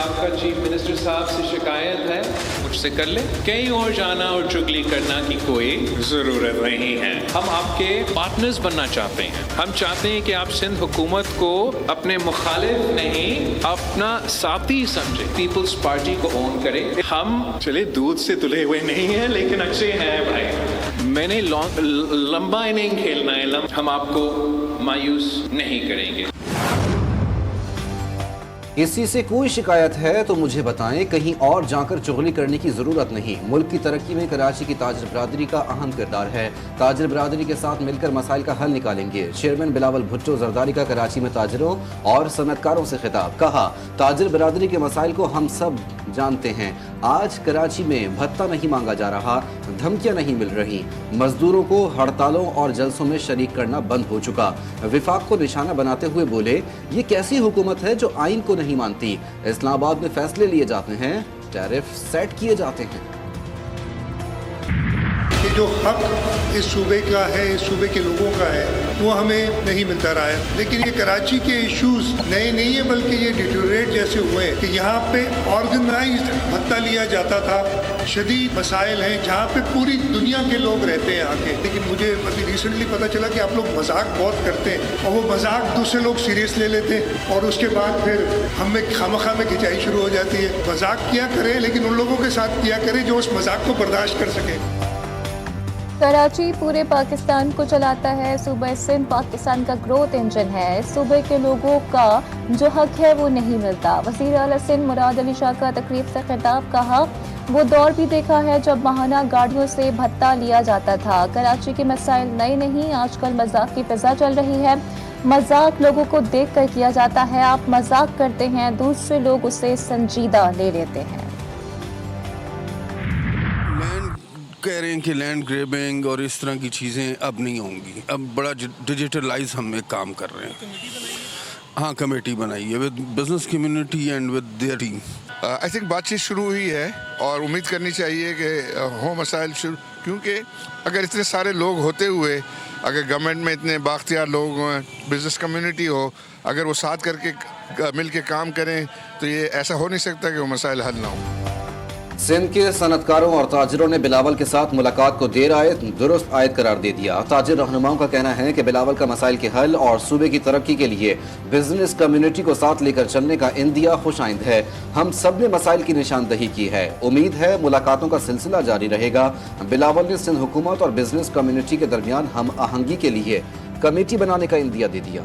آپ کا chief minister صاحب سے شکایت ہے مجھ سے کر لیں. کہیں اور جانا اور چگلی کرنا کی کوئی ضرورت نہیں ہے. ہم آپ کے پارٹنرز بننا چاہتے ہیں. ہم چاہتے ہیں کہ آپ سندھ حکومت کو اپنے مخالف نہیں اپنا ساتھی سمجھے, پیپلز پارٹی کو اون کرے. ہم چلے دودھ سے دلے ہوئے نہیں ہیں لیکن اچھے ہیں بھائی. میں نے لمبا اننگ کھیلنا ہے. ہم آپ کو مایوس نہیں کریں گے. کسی سے کوئی شکایت ہے تو مجھے بتائیں, کہیں اور جا کر چغلی کرنے کی ضرورت نہیں. ملک کی ترقی میں کراچی کی تاجر برادری کا اہم کردار ہے. تاجر برادری کے ساتھ مل کر مسائل کا حل نکالیں گے. چیئرمین بلاول بھٹو زرداری کا کراچی میں تاجروں اور صنعتکاروں سے خطاب. کہا, تاجر برادری کے مسائل کو ہم سب جانتے ہیں. آج کراچی میں بھتہ نہیں مانگا جا رہا, دھمکیاں نہیں مل رہی. مزدوروں کو ہڑتالوں اور جلسوں میں شریک کرنا بند ہو چکا. وفاق کو نشانہ بناتے ہوئے بولے, یہ کیسی حکومت ہے جو آئین کو نہیں مانتی. اسلام آباد میں فیصلے لیے جاتے ہیں, ٹیرف سیٹ کیے جاتے ہیں. کہ جو حق اس صوبے کا ہے, اس صوبے کے لوگوں کا ہے, وہ ہمیں نہیں ملتا رہا ہے. لیکن یہ کراچی کے ایشوز نئے نہیں ہیں, بلکہ یہ ڈیٹیوریٹ جیسے ہوئے ہیں کہ یہاں پہ آرگنائزڈ بھتہ لیا جاتا تھا. شدید مسائل ہیں جہاں پہ پوری دنیا کے لوگ رہتے ہیں آ کے. لیکن مجھے ابھی ریسنٹلی پتہ چلا کہ آپ لوگ مذاق بہت کرتے ہیں, اور وہ مذاق دوسرے لوگ سیریس لے لیتے ہیں, اور اس کے بعد پھر ہم میں خامخواہ میں کھچائی شروع ہو جاتی ہے. مذاق کیا کریں, لیکن ان لوگوں کے ساتھ کیا کریں جو اس مذاق کو برداشت کر سکیں. کراچی پورے پاکستان کو چلاتا ہے. صوبہ سندھ پاکستان کا گروتھ انجن ہے. صوبے کے لوگوں کا جو حق ہے وہ نہیں ملتا. وزیر اعلیٰ سندھ مراد علی شاہ کا تقریب سے خطاب. کہا, وہ دور بھی دیکھا ہے جب ماہانہ گاڑیوں سے بھتہ لیا جاتا تھا. کراچی کے مسائل نئے نہیں. آج کل مذاق کی فضا چل رہی ہے. مذاق لوگوں کو دیکھ کر کیا جاتا ہے. آپ مذاق کرتے ہیں, دوسرے لوگ اسے سنجیدہ لے لیتے ہیں. کہہ رہے ہیں کہ لینڈ گریبنگ اور اس طرح کی چیزیں اب نہیں ہوں گی. اب بڑا ڈیجیٹلائز ہم ایک کام کر رہے ہیں. ہاں, کمیٹی بنائی ہے with business community and with their team. I think بات چیت شروع ہوئی ہے اور امید کرنی چاہیے کہ ہو مسائل شروع, کیونکہ اگر اتنے سارے لوگ ہوتے ہوئے, اگر گورنمنٹ میں اتنے بااختیار لوگ ہوں, بزنس کمیونٹی ہو, اگر وہ ساتھ کر کے مل کے کام کریں تو یہ ایسا ہو نہیں سکتا کہ وہ مسائل حل نہ ہوں. سندھ کے صنعتکاروں اور تاجروں نے بلاول کے ساتھ ملاقات کو دیر آئے درست آئے قرار دے دیا. تاجر رہنماؤں کا کہنا ہے کہ بلاول کا مسائل کے حل اور صوبے کی ترقی کے لیے بزنس کمیونٹی کو ساتھ لے کر چلنے کا عندیہ خوش آئند ہے. ہم سب نے مسائل کی نشاندہی کی ہے. امید ہے ملاقاتوں کا سلسلہ جاری رہے گا. بلاول نے سندھ حکومت اور بزنس کمیونٹی کے درمیان ہم آہنگی کے لیے کمیٹی بنانے کا عندیہ دے دیا.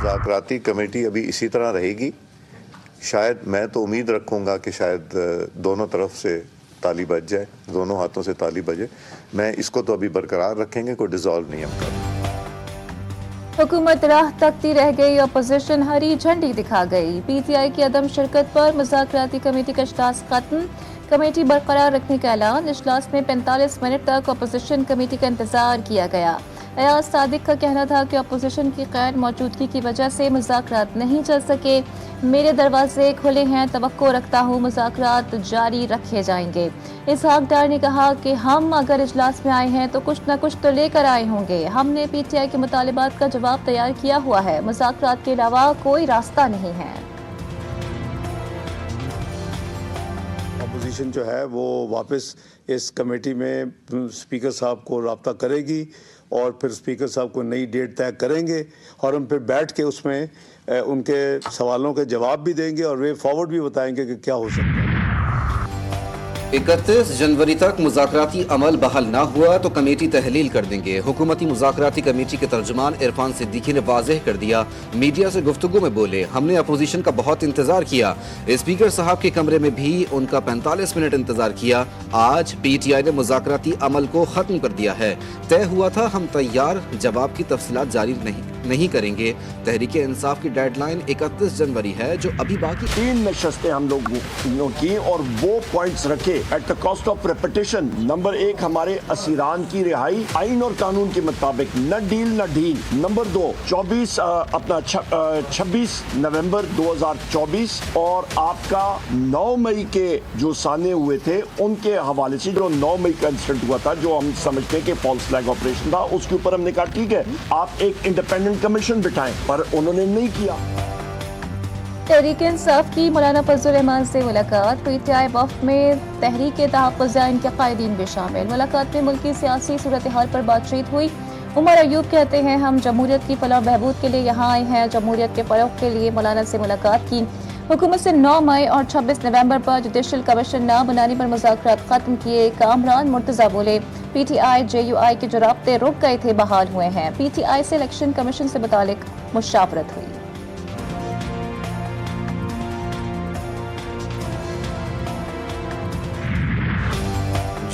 مذاکراتی کمیٹی ابھی اسی طرح رہے گی. شاید میں تو امید رکھوں گا کہ شاید دونوں طرف سے تالی بج جائے, دونوں ہاتھوں سے تالی بجے. میں اس کو تو ابھی برقرار رکھیں گے, کوئی ڈیزالو نہیں ہم کر. حکومت راہ تکتی رہ گئی, اپوزیشن ہری جھنڈی دکھا گئی. پی ٹی آئی کی عدم شرکت پر مذاکراتی کمیٹی کا اجلاس ختم. کمیٹی برقرار رکھنے کا اعلان. اجلاس میں 45 منٹ تک اپوزیشن کمیٹی کا انتظار کیا گیا. ایاز صادق کا کہنا تھا کہ اپوزیشن کی غیر موجودگی کی وجہ سے مذاکرات نہیں چل سکے. میرے دروازے کھلے ہیں, توقع رکھتا ہوں مذاکرات جاری رکھے جائیں گے. اسحاق ڈار نے کہا کہ ہم اگر اجلاس میں آئے ہیں تو کچھ نہ کچھ تو لے کر آئے ہوں گے. ہم نے پی ٹی آئی کے مطالبات کا جواب تیار کیا ہوا ہے. مذاکرات کے علاوہ کوئی راستہ نہیں ہے. اپوزیشن جو ہے وہ واپس اس کمیٹی میں اسپیکر صاحب کو رابطہ کرے گی اور پھر اسپیکر صاحب کو نئی ڈیٹ طے کریں گے, اور ہم پھر بیٹھ کے اس میں ان کے سوالوں کے جواب بھی دیں گے اور وے فارورڈ بھی بتائیں گے کہ کیا ہو سکتا ہے. 31 جنوری تک مذاکراتی عمل بحال نہ ہوا تو کمیٹی تحلیل کر دیں گے. حکومتی مذاکراتی کمیٹی کے ترجمان عرفان صدیقی نے واضح کر دیا. میڈیا سے گفتگو میں بولے, ہم نے اپوزیشن کا بہت انتظار کیا. اسپیکر صاحب کے کمرے میں بھی ان کا 45 منٹ انتظار کیا. آج پی ٹی آئی نے مذاکراتی عمل کو ختم کر دیا ہے. طے ہوا تھا, ہم تیار, جواب کی تفصیلات جاری نہیں. नहीं करेंगे। तहरीक इंसाफ की डेडलाइन 31 जनवरी है जो अभी बाकी। 3 नशस्तें हम लोगों की और वो पॉइंट्स रखे at the cost of repetition. Number 1 हमारे असीरान की रिहाई आइन और कानून के मुताबिक, न डील न ढील। नंबर 2 26 नवंबर 2024 और आपका 9 मई के जो साने हुए थे उनके हवाले से जो 9 मई का इंसिडेंट हुआ था जो हम समझते हैं कि फॉल्स फ्लैग ऑपरेशन था, उसके ऊपर हमने कहा ठीक है आप एक इंडिपेंडेंट कमीशन बिठाएं, पर उन्होंने नहीं किया। तहरीक इंसाफ की मौलाना फजल रहमान से मुलाकात। पीटीआई वफ्द में तहरीक तहफ़्फ़ुज़ के कायदीन भी शामिल। मुलाकात में मुल्की सियासी सूरत हाल पर बातचीत हुई। उमर अयूब कहते हैं हम जमहूरियत की फलाह बहबूद के लिए यहाँ आए हैं। जमहूरियत के फ़रोग़ के लिए मौलाना से मुलाकात की। हुकूमत से 9 मई और 26 नवंबर पर जुडिशल कमीशन न बनाने पर मुज़ाकरात ख़त्म किए। कामरान मुर्तज़ा बोले पीटीआई JUI के जो राब्ते रुक गए थे बहाल हुए हैं। पीटीआई से इलेक्शन कमीशन से मुतालिक मुशावरत हुई।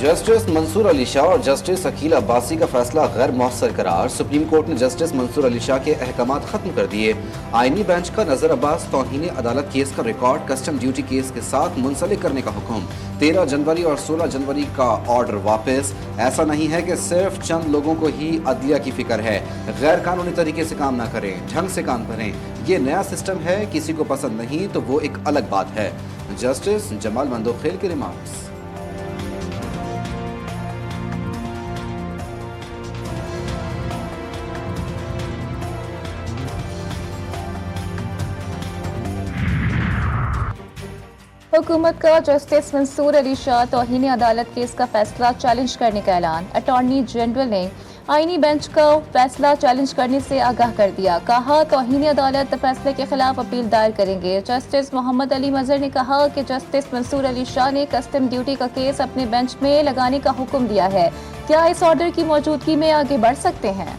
जस्टिस मंसूर अली शाह और जस्टिस अकील अब्बासी का फैसला गैर मौसर करार। सुप्रीम कोर्ट ने जस्टिस मंसूर अली शाह के अहकामात खत्म कर दिए। आईनी बेंच का नजर अब्बास तौहीन अदालत केस का रिकॉर्ड कस्टम ड्यूटी केस के साथ मुंसलिक करने का हुक्म। 13 जनवरी और 16 जनवरी का ऑर्डर वापस। ऐसा नहीं है कि सिर्फ चंद लोगों को ही अदलिया की फिक्र है। गैर कानूनी तरीके से काम ना करें, ढंग से काम करें। ये नया सिस्टम है, किसी को पसंद नहीं तो वो एक अलग बात है। जस्टिस जमाल मंदोखेल के रिमार्क्स। हुकूमत का जस्टिस मंसूर अली शाह तौहीन अदालत केस का फैसला चैलेंज करने का ऐलान। अटॉर्नी जनरल ने आईनी बेंच का फैसला चैलेंज करने से आगाह कर दिया। कहा तौहीन अदालत फैसले के खिलाफ अपील दायर करेंगे। जस्टिस मोहम्मद अली मजहर ने कहा कि जस्टिस मंसूर अली शाह ने कस्टम ड्यूटी का केस अपने बेंच में लगाने का हुक्म दिया है। क्या इस ऑर्डर की मौजूदगी में आगे बढ़ सकते हैं?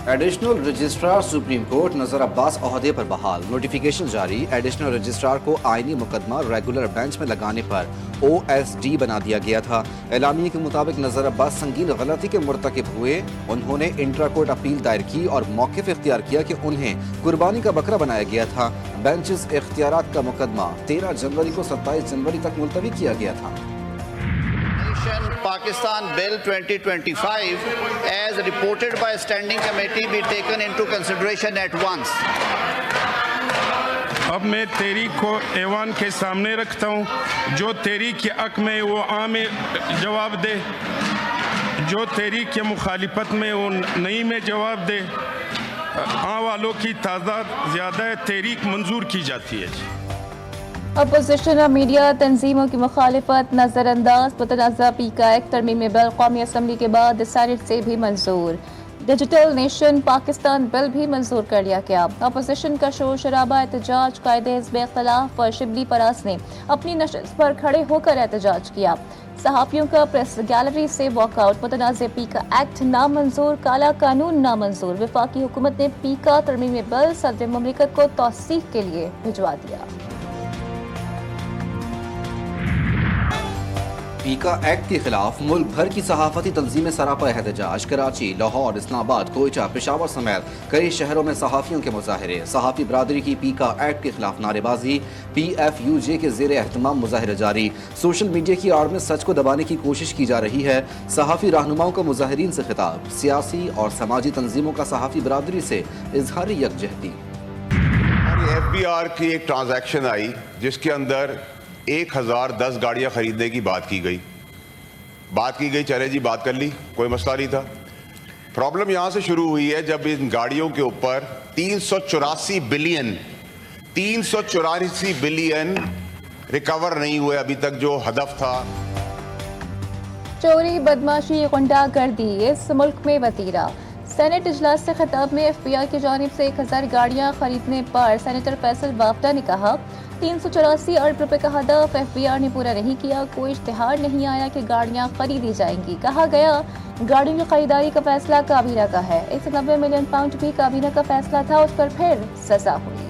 एडिशनल रजिस्ट्रार सुप्रीम कोर्ट नजर अब्बास ओहदे पर बहाल। नोटिफिकेशन जारी। एडिशनल रजिस्ट्रार को आईनी मुकदमा रेगुलर बेंच में लगाने पर OSD बना दिया गया था। एलामिये के मुताबिक नजर अब्बास संगीन गलती के मुर्तकिब हुए। उन्होंने इंट्रा कोर्ट अपील दायर की और मौक़िफ़ इख्तियार किया कि उन्हें कुर्बानी का बकरा बनाया गया था। बेंचेस इख्तियारात का मुकदमा 13 जनवरी को 27 जनवरी तक मुलतवी किया गया था। Pakistan Bill 2025 as reported by Standing Committee be taken into consideration at once. अब मैं तहरीक को ऐवान के सामने रखता हूँ। जो तहरीक के हक में वो आम जवाब दे, जो तहरीक के मुखालिफत में वो नई में जवाब दे। वालों की तादाद ज़्यादा है, तहरीक मंजूर की जाती है। अपोजिशन और मीडिया तंजीमों की मुखालिफत नजरअंदाज। मुतनाज़ा पीका एक्ट तरमीमी बिल कौमी असम्बली के बाद सेनेट से भी मंजूर। डिजिटल नेशन पाकिस्तान बिल भी मंजूर कर लिया गया। अपोजिशन का शोर शराबा एहतजाज। कायदे हिज़्ब इख्तिलाफ पर शिबली परास ने अपनी नशस्त पर खड़े होकर एहतजाज किया। सहाफ़ियों का प्रेस गैलरी से वॉकआउट। मुतनाज़ा पीका एक्ट नामंजूर, काला कानून नामंजूर। वफाकी हुकूमत ने पीका तरमीमी बिल सदर मुमलिकत को तौसीक के लिए भिजवा दिया। पीका एक्ट के खिलाफ मुल्क भर की सहाफती तंजीमें सरापा एहतजाज। कराची, लाहौर, इस्लामाबाद, कोयटा, पेशावर समेत कई शहरों में सहाफ़ियों के मुजाहरे। सहाफ़ी बरादरी की पीका एक्ट के खिलाफ नारेबाजी। PFUJ के ज़ेर एहतमाम मुजाहरे जारी। सोशल मीडिया की आड़ में सच को दबाने की कोशिश की जा रही है। सहाफ़ी रहनुमाओं का मुजाहिरीन से खिताब। सियासी और समाजी तंजीमों का सहाफ़ी बरादरी से इजहारी यकजहती। FBR की एक ट्रांजैक्शन आई जिसके अंदर 1010 गाड़ियां खरीदने की बात की गई। चले जी बात कर ली, कोई मसला नहीं था। प्रॉब्लम यहां से शुरू हुई है जब इन गाड़ियों के ऊपर 384 बिलियन रिकवर नहीं हुए अभी तक जो हदफ था। चोरी, बदमाशी, गुंडागर्दी इस मुल्क में वतीरा। सेनेट इजलास से खिताब में FBI की जानिब से 1000 गाड़ियां खरीदने पर सेनेटर फैसल वाफदा ने कहा 384 अरब रुपए का हदफ FBR ने पूरा नहीं किया। कोई इश्तिहार नहीं आया कि गाड़ियां खरीदी जाएंगी। कहा गया गाड़ियों की खरीदारी का फैसला काबीना का है। 190 मिलियन पाउंड भी काबीना का फैसला था, उस पर फिर सजा हुई।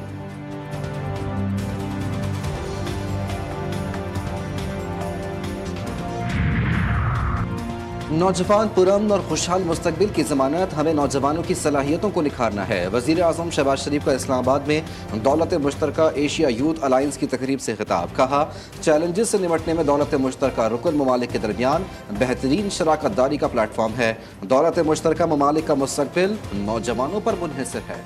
नौजवान पुरअमन और खुशहाल मुस्तकबिल की जमानत हमें नौजवानों की सलाहियतों को निखारना है। वज़ीर आज़म शहबाज शरीफ का इस्लामाबाद में दौलत मुश्तरका एशिया यूथ अलायंस की तकरीब से खिताब। कहा, चैलेंजेस से निपटने में दौलत मुश्तरका रुकन ममालिक के दरमियान बेहतरीन शराकत दारी का प्लेटफॉर्म है। दौलत मुश्तरका ममालिक का मुस्तकबिल नौजवानों पर मुनहसर है।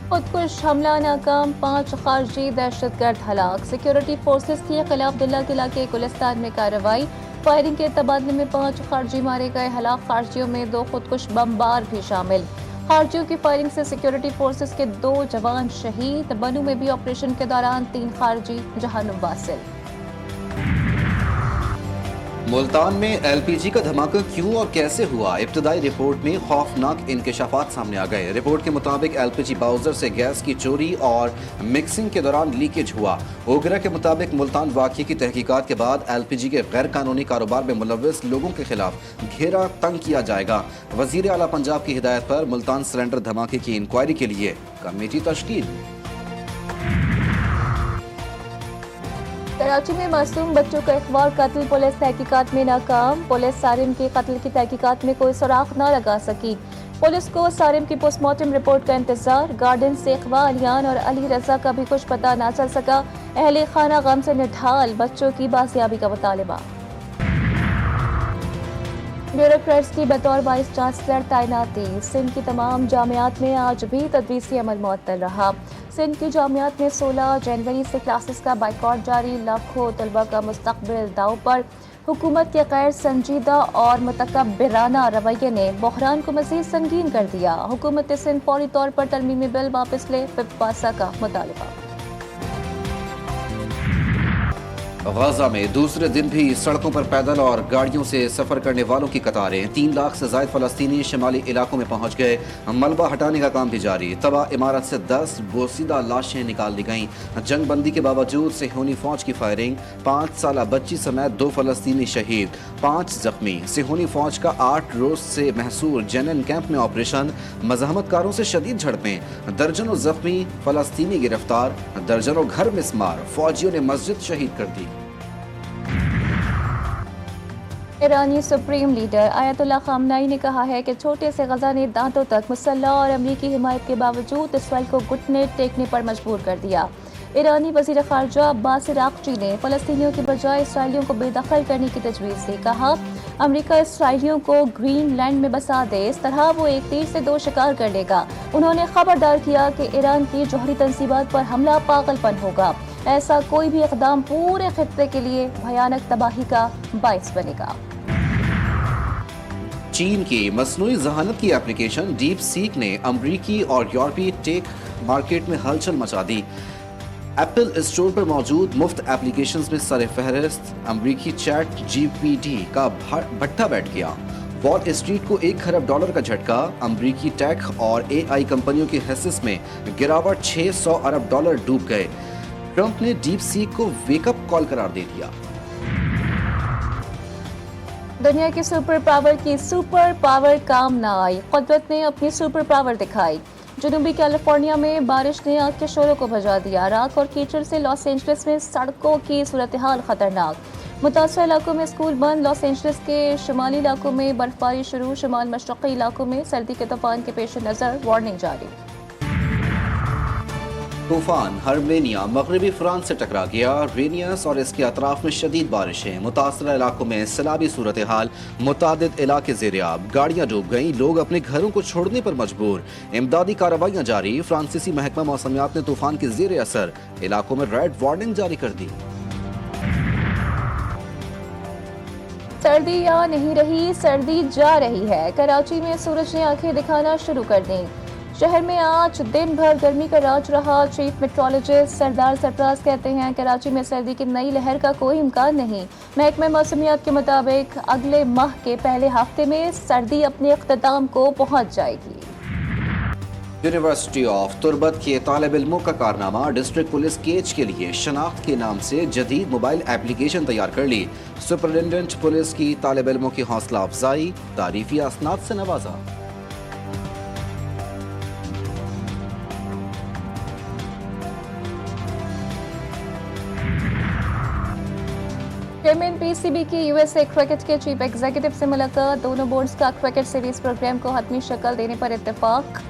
खुदकुश हमला नाकाम, 5 खारजी दहशतगर्द हलाक। सिक्योरिटी फोर्सेस के खिलाफ दिल्ला किला के गुलिस्तान में कार्रवाई। फायरिंग के तबादले में 5 खारजी मारे गए। हलाक खारजियों में 2 खुदकुश बमबार भी शामिल। खारजियों की फायरिंग से सिक्योरिटी फोर्सेस के 2 जवान शहीद। बनू में भी ऑपरेशन के दौरान 3 खारजी जहन्नुम वासिल। मुल्तान में एलपीजी का धमाका क्यों और कैसे हुआ? इब्तदाई रिपोर्ट में खौफनाक इंकशाफात सामने आ गए। रिपोर्ट के मुताबिक एलपीजी बाउजर से गैस की चोरी और मिक्सिंग के दौरान लीकेज हुआ। ओगरा के मुताबिक मुल्तान वाक़ये की तहकीकात के बाद एलपीजी के गैर कानूनी कारोबार में मुलव्वस लोगों के खिलाफ घेरा तंग किया जाएगा। वज़ीर आला पंजाब की हिदायत पर मुल्तान सिलेंडर धमाके की इंक्वायरी के लिए कमेटी तश्कील। कराची में मासूम बच्चों का अगवा कत्ल, पुलिस तहकीकात में नाकाम। पुलिस सारिम के कत्ल की तहकीकात में कोई सुराग न लगा सकी। पुलिस को सारिम की पोस्टमार्टम रिपोर्ट का इंतजार। गार्डन से अगवा अलियान और अली रजा का भी कुछ पता न चल सका। अहले खाना गम से निढाल, बच्चों की बाजियाबी का मुतालिबा। ब्यूरोक्रेट्स की बतौर वाइस चांसलर तैनाती। सिंध की तमाम जामियात में आज भी तदरीसी अमल मुअत्तल रहा। सिंध की जामियात में 16 जनवरी से क्लासेस का बाइकॉट जारी। लाखों तलबा का मुस्तकबिल दाव पर। हुकूमत के गैर संजीदा और मुतकब्बिराना रवैये ने बहरान को मज़ीद संगीन कर दिया। हुकूमत सिंध फौरी तौर पर तरमीमी बिल वापस ले, पिपवासा का मुतालिबा। गाजा में दूसरे दिन भी सड़कों पर पैदल और गाड़ियों से सफर करने वालों की कतारें। 3 लाख से ज्यादा फलस्तीनी शिमाली इलाकों में पहुंच गए। मलबा हटाने का काम भी जारी। तबाह इमारत से 10 बोसीदा लाशें निकाल ली गईं। जंग बंदी के बावजूद सिहोनी फौज की फायरिंग। 5 साल बच्ची समेत 2 फलस्तीनी शहीद, 5 जख्मी। सिहोनी फौज का 8 रोज से महसूर जेनन कैंप में ऑपरेशन। मज़ाहमतकारों से शदीद झड़पें। दर्जनों जख्मी, फलस्तीनी गिरफ्तार, दर्जनों घर मिस्मार। फौजियों ने मस्जिद शहीद कर दी। ईरानी सुप्रीम लीडर आयतुल्लाह खामनाई ने कहा है कि छोटे से गजा ने दांतों तक मुसल्लह और अमरीकी हिमायत के बावजूद इसराइल को घुटने टेकने पर मजबूर कर दिया। ईरानी वज़ीर ख़ारजा अब्बास इराक़ची ने फ़लस्तीनियों के बजाय इसराइलियों को बेदखल करने की तजवीज़ दी। कहा, अमरीका इसराइलियों को ग्रीनलैंड में बसा दे, इस तरह वो एक तीर से 2 शिकार कर लेगा। उन्होंने खबरदार किया कि ईरान की जौहरी तंसीबात पर हमला पागलपन होगा। ऐसा कोई भी इक़दाम पूरे खित्ते के लिए भयानक तबाही का बाइस बनेगा। चीन की मसनूई ज़हानत की एप्लीकेशन डीप सीक ने अमरीकी और यूरोपीय टेक मार्केट में हलचल मचा दी। एप्पल स्टोर पर मौजूद मुफ्त एप्लीकेशंस में सर फहरिस्त अमरीकी चैट जीपीटी का भट्टा बैठ गया। वॉल स्ट्रीट को $1 खरब का झटका। अमरीकी टेक और एआई कंपनियों के हिस्से में गिरावट $600 अरब डूब गए। ट्रंप ने डीप सीक को वेकअप कॉल करार दे दिया। दुनिया की सुपर पावर काम न आई। कुदरत ने अपनी सुपर पावर दिखाई। जनूबी कैलिफोर्निया में बारिश ने आग के शोरों को भजा दिया। राख और कीचड़ से लॉस एंजलिस में सड़कों की सूरत हाल खतरनाक। मुतासर इलाकों में स्कूल बंद। लॉस एंजलिस के शुमाली इलाकों में बर्फबारी शुरू। शुमाल मशरक़ी इलाकों में सर्दी के तूफान के पेश नज़र वार्निंग जारी। तूफान हर्मेनिया मगरबी फ्रांस से टकरा गया। रेनियस और इसके अतराफ में शदीद बारिशें। मुतासरा इलाकों में सैलाबी सूरत हाल। मुतादिद इलाके ज़ेर-ए-आब। गाड़ियाँ डूब गईं। लोग अपने घरों को छोड़ने पर मजबूर। इमदादी कार्रवाइयाँ जारी। फ्रांसीसी महकमा मौसमियात ने तूफान के ज़ेर असर इलाकों में रेड वार्निंग जारी कर दी। सर्दी या नहीं रही, सर्दी जा रही है। कराची में सूरज ने आंखें दिखाना शुरू कर दी। शहर में आज दिन भर गर्मी का राज रहा। चीफ मेट्रोलॉजिस्ट सरदार सरफराज कहते हैं कराची में सर्दी की नई लहर का कोई इम्कान नहीं। महकमा मौसमियात के मुताबिक अगले माह के पहले हफ्ते में सर्दी अपने इख्तिताम को पहुंच जाएगी। यूनिवर्सिटी ऑफ तुर्बत के तालिब इल्मों का कारनामा। डिस्ट्रिक्ट पुलिस केच के लिए शनाख्त के नाम से जदीद मोबाइल एप्लीकेशन तैयार कर ली। सुपरिटेंडेंट पुलिस की तालिब इल्मों की हौसला अफजाई, तारीफी असनाद से नवाजा। PCB की USA क्रिकेट के चीफ एग्जीक्यूटिव से मुलाकात, दोनों बोर्ड्स का क्रिकेट सीरीज प्रोग्राम को हतमी शक्ल देने पर इत्तेफाक।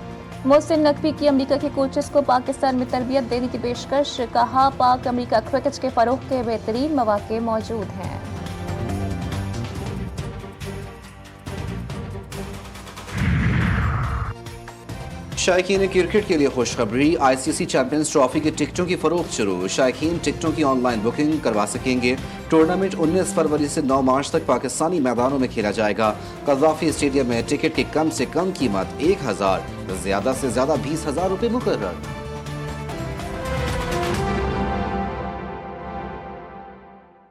मोहसिन नकवी की अमेरिका के कोचेस को पाकिस्तान में तरबियत देने की पेशकश, कहा पाक अमेरिका क्रिकेट के फरोग के बेहतरीन मौके मौजूद हैं। शायकीन क्रिकेट के लिए खुशखबरी, ICC चैंपियंस ट्रॉफी की टिकटों की फरोख्त शुरू। शायकीन टिकटों की ऑनलाइन बुकिंग करवा सकेंगे। टूर्नामेंट 19 फरवरी से 9 मार्च तक पाकिस्तानी मैदानों में खेला जाएगा। कज़ाफी स्टेडियम में टिकट की कम से कम कीमत 1,000, ज़्यादा से ज़्यादा 20,000 रुपये मुकर्रर।